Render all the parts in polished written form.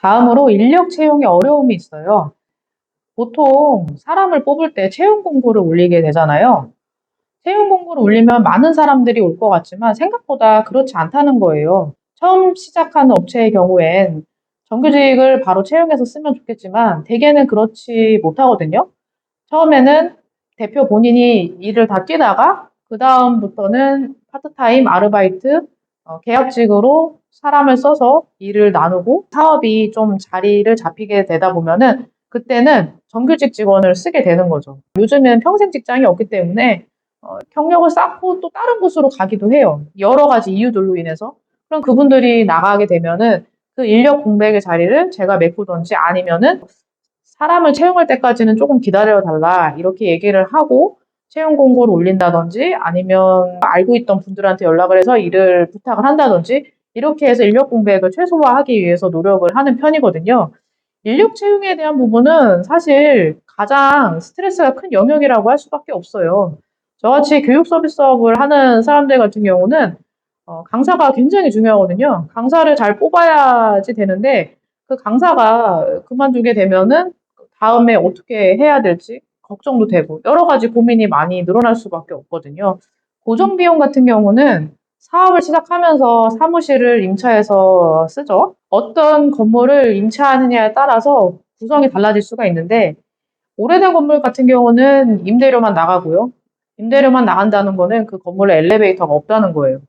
다음으로 인력 채용에 어려움이 있어요. 보통 사람을 뽑을 때 채용 공고를 올리게 되잖아요. 채용 공고를 올리면 많은 사람들이 올 것 같지만 생각보다 그렇지 않다는 거예요. 처음 시작하는 업체의 경우엔 정규직을 바로 채용해서 쓰면 좋겠지만 대개는 그렇지 못하거든요. 처음에는 대표 본인이 일을 다 뛰다가 그다음부터는 파트타임, 아르바이트, 계약직으로 사람을 써서 일을 나누고 사업이 좀 자리를 잡히게 되다 보면은 그때는 정규직 직원을 쓰게 되는 거죠. 요즘엔 평생 직장이 없기 때문에 경력을 쌓고 또 다른 곳으로 가기도 해요. 여러 가지 이유들로 인해서. 그럼 그분들이 나가게 되면은 그 인력 공백의 자리를 제가 메꾸든지 아니면은 사람을 채용할 때까지는 조금 기다려 달라 이렇게 얘기를 하고 채용 공고를 올린다든지 아니면 알고 있던 분들한테 연락을 해서 일을 부탁을 한다든지 이렇게 해서 인력 공백을 최소화하기 위해서 노력을 하는 편이거든요. 인력 채용에 대한 부분은 사실 가장 스트레스가 큰 영역이라고 할 수밖에 없어요. 저같이 교육 서비스업을 하는 사람들 같은 경우는 강사가 굉장히 중요하거든요. 강사를 잘 뽑아야지 되는데 그 강사가 그만두게 되면은 다음에 어떻게 해야 될지 걱정도 되고 여러 가지 고민이 많이 늘어날 수밖에 없거든요. 고정 비용 같은 경우는 사업을 시작하면서 사무실을 임차해서 쓰죠. 어떤 건물을 임차하느냐에 따라서 구성이 달라질 수가 있는데 오래된 건물 같은 경우는 임대료만 나가고요. 임대료만 나간다는 거는 그 건물에 엘리베이터가 없다는 거예요.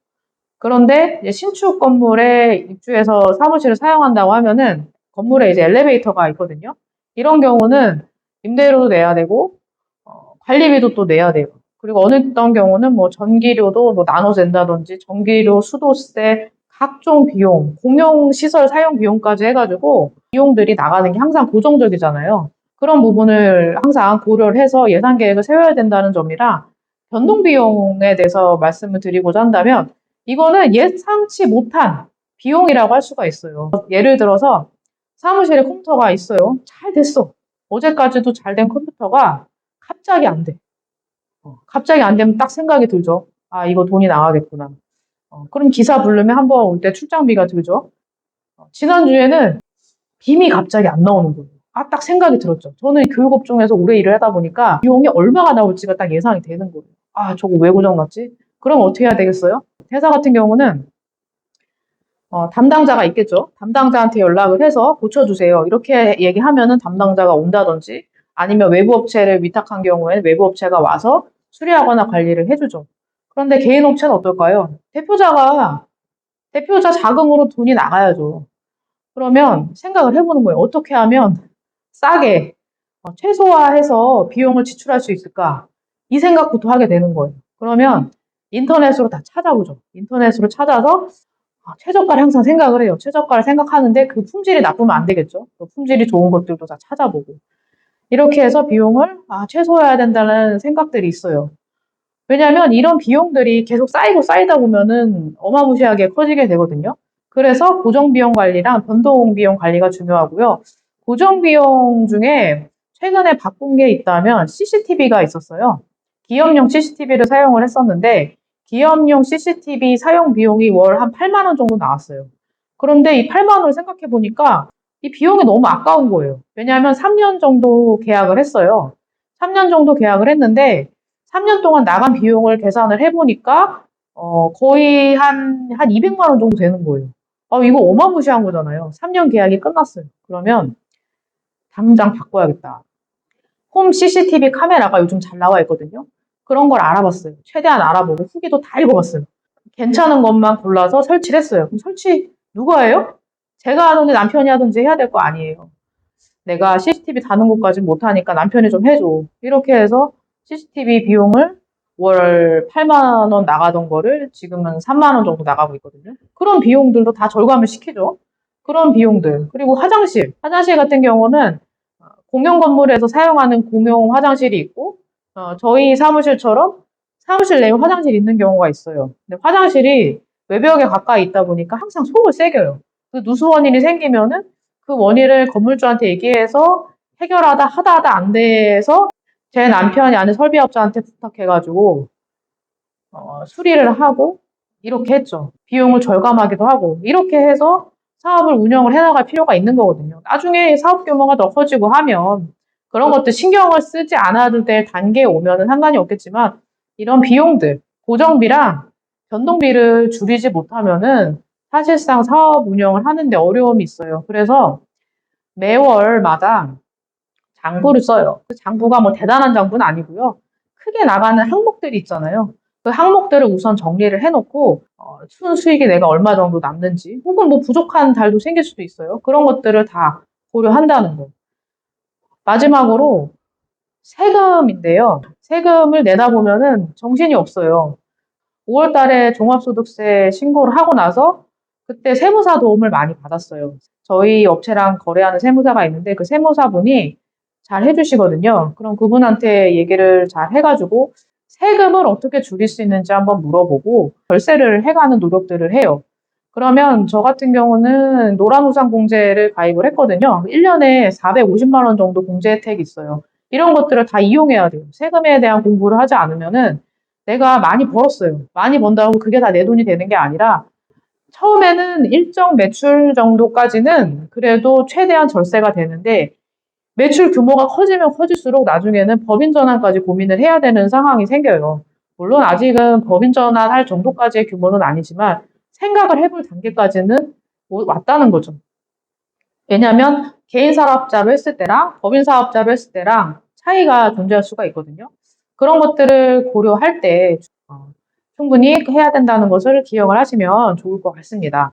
그런데 이제 신축 건물에 입주해서 사무실을 사용한다고 하면은 건물에 이제 엘리베이터가 있거든요. 이런 경우는 임대료도 내야 되고 관리비도 또 내야 되고 그리고 어떤 경우는 뭐 전기료도 뭐 나눠서 낸다든지 전기료, 수도세, 각종 비용, 공용시설 사용 비용까지 해가지고 비용들이 나가는 게 항상 고정적이잖아요. 그런 부분을 항상 고려를 해서 예산 계획을 세워야 된다는 점이라 변동 비용에 대해서 말씀을 드리고자 한다면 이거는 예상치 못한 비용이라고 할 수가 있어요. 예를 들어서 사무실에 컴퓨터가 있어요. 잘 됐어. 어제까지도 잘 된 컴퓨터가 갑자기 안 돼. 갑자기 안 되면 딱 생각이 들죠. 아, 이거 돈이 나가겠구나. 그럼 기사 부르면 한번 올 때 출장비가 들죠. 지난주에는 빔이 갑자기 안 나오는 거예요. 아, 딱 생각이 들었죠. 저는 교육업종에서 오래 일을 하다 보니까 비용이 얼마가 나올지가 딱 예상이 되는 거예요. 아, 저거 왜 고장났지? 그럼 어떻게 해야 되겠어요? 회사 같은 경우는 담당자가 있겠죠. 담당자한테 연락을 해서 고쳐주세요. 이렇게 얘기하면은 담당자가 온다든지 아니면 외부 업체를 위탁한 경우에는 외부 업체가 와서 수리하거나 관리를 해주죠. 그런데 개인 업체는 어떨까요? 대표자 자금으로 돈이 나가야죠. 그러면 생각을 해보는 거예요. 어떻게 하면 싸게 최소화해서 비용을 지출할 수 있을까? 이 생각부터 하게 되는 거예요. 그러면 인터넷으로 다 찾아보죠. 인터넷으로 찾아서 최저가를 항상 생각을 해요. 최저가를 생각하는데 그 품질이 나쁘면 안 되겠죠. 그 품질이 좋은 것들도 다 찾아보고. 이렇게 해서 비용을 최소화해야 된다는 생각들이 있어요. 왜냐하면 이런 비용들이 계속 쌓이고 쌓이다 보면은 어마무시하게 커지게 되거든요. 그래서 고정 비용 관리랑 변동 비용 관리가 중요하고요. 고정 비용 중에 최근에 바꾼 게 있다면 CCTV가 있었어요. 기업용 CCTV를 사용을 했었는데 기업용 CCTV 사용 비용이 월 한 8만 원 정도 나왔어요. 그런데 이 8만 원을 생각해 보니까 이 비용이 너무 아까운 거예요. 왜냐하면 3년 정도 계약을 했어요. 3년 정도 계약을 했는데 3년 동안 나간 비용을 계산을 해보니까 거의 한 200만 원 정도 되는 거예요. 이거 어마무시한 거잖아요. 3년 계약이 끝났어요. 그러면 당장 바꿔야겠다. 홈 CCTV 카메라가 요즘 잘 나와 있거든요. 그런 걸 알아봤어요. 최대한 알아보고 후기도 다 읽어봤어요. 괜찮은 것만 골라서 설치를 했어요. 그럼 설치 누가 해요? 제가 하든지 남편이 하든지 해야 될 거 아니에요. 내가 CCTV 다는 것까지 못하니까 남편이 좀 해줘. 이렇게 해서 CCTV 비용을 월 8만 원 나가던 거를 지금은 3만 원 정도 나가고 있거든요. 그런 비용들도 다 절감을 시키죠. 그런 비용들. 그리고 화장실. 화장실 같은 경우는 공용 건물에서 사용하는 공용 화장실이 있고, 저희 사무실처럼 사무실 내에 화장실이 있는 경우가 있어요. 근데 화장실이 외벽에 가까이 있다 보니까 항상 속을 새겨요. 그 누수 원인이 생기면은 그 원인을 건물주한테 얘기해서 해결하다 하다 안 돼서 제 남편이 아는 설비업자한테 부탁해가지고 수리를 하고 이렇게 했죠. 비용을 절감하기도 하고 이렇게 해서 사업을 운영을 해나갈 필요가 있는 거거든요. 나중에 사업 규모가 더 커지고 하면 그런 것들 신경을 쓰지 않아도 될 단계에 오면은 상관이 없겠지만 이런 비용들, 고정비랑 변동비를 줄이지 못하면은 사실상 사업 운영을 하는데 어려움이 있어요. 그래서 매월마다 장부를 써요. 그 장부가 뭐 대단한 장부는 아니고요. 크게 나가는 항목들이 있잖아요. 그 항목들을 우선 정리를 해놓고 순수익이 내가 얼마 정도 남는지 혹은 뭐 부족한 달도 생길 수도 있어요. 그런 것들을 다 고려한다는 거. 마지막으로 세금인데요. 세금을 내다 보면은 정신이 없어요. 5월 달에 종합소득세 신고를 하고 나서 그때 세무사 도움을 많이 받았어요. 저희 업체랑 거래하는 세무사가 있는데 그 세무사분이 잘 해주시거든요. 그럼 그분한테 얘기를 잘 해가지고 세금을 어떻게 줄일 수 있는지 한번 물어보고 절세를 해가는 노력들을 해요. 그러면 저 같은 경우는 노란우산공제를 가입을 했거든요. 1년에 450만 원 정도 공제 혜택이 있어요. 이런 것들을 다 이용해야 돼요. 세금에 대한 공부를 하지 않으면은 내가 많이 벌었어요. 많이 번다고 그게 다 내 돈이 되는 게 아니라 처음에는 일정 매출 정도까지는 그래도 최대한 절세가 되는데 매출 규모가 커지면 커질수록 나중에는 법인 전환까지 고민을 해야 되는 상황이 생겨요. 물론 아직은 법인 전환할 정도까지의 규모는 아니지만 생각을 해볼 단계까지는 왔다는 거죠. 왜냐하면 개인 사업자로 했을 때랑 법인 사업자로 했을 때랑 차이가 존재할 수가 있거든요. 그런 것들을 고려할 때 충분히 해야 된다는 것을 기억을 하시면 좋을 것 같습니다.